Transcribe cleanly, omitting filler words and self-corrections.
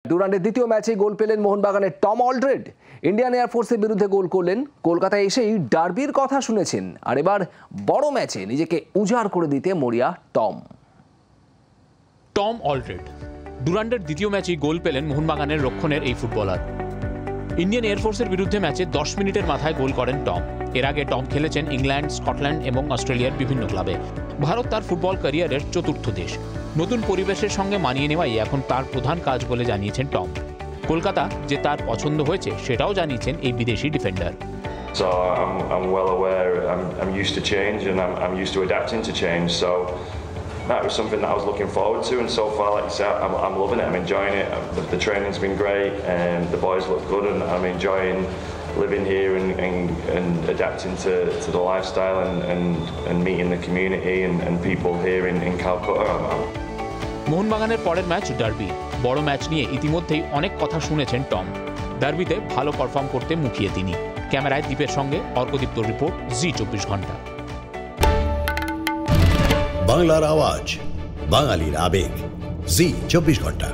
ডুরান্ডের দ্বিতীয় ম্যাচে গোল পেলেন মোহনবাগানের টম অলড্রেড। ইন্ডিয়ান এয়ারফোর্সের বিরুদ্ধে গোল করলেন। কলকাতায় এসেই ডার্বির কথা শুনেছেন, আর এবার বড় ম্যাচে নিজেকে উজাড় করে দিতে মরিয়া টম অলড্রেড ডুরান্ডের দ্বিতীয় ম্যাচেই গোল পেলেন মোহনবাগানের রক্ষণের এই ফুটবলার। ইন্ডিয়ান এয়ারফোর্সের বিরুদ্ধে ম্যাচে 10 মিনিটের মাথায় গোল করেন টম। এর আগে টম খেলেছেন ইংল্যান্ড, স্কটল্যান্ড এবং অস্ট্রেলিয়ার বিভিন্ন ক্লাবে। ভারত তার ফুটবল ক্যারিয়ারের চতুর্থ দেশ। নতুন পরিবেশের সঙ্গে মানিয়ে নেওয়াই এখন তার প্রধান কাজ বলে জানিয়েছেন টম। কলকাতা যে তার পছন্দ হয়েছে সেটাও জানিয়েছেন এই বিদেশি defender. So I'm well aware. I'm used to change, and I'm used to adapting to change. So that was something that I was looking forward to, and so far, like you said, I'm loving it. I'm enjoying it. The training's been great, and the boys look good, and I'm enjoying living here and adapting to the lifestyle and meeting the community and people here in Calcutta. মোহনবাগানের পরের match derby. বড় match নিয়ে ইতিমধ্যেই অনেক কথা শুনেছেন Tom. ডার্বিতে ভালো perform করতে মুখিয়ে তিনি। ক্যামেরায় দীপের সঙ্গে অর্কদীপ্তর রিপোর্ট, জি 24 ঘন্টা। বাংলার আওয়াজ, বাঙালির আবেগ, জি 24 ঘন্টা।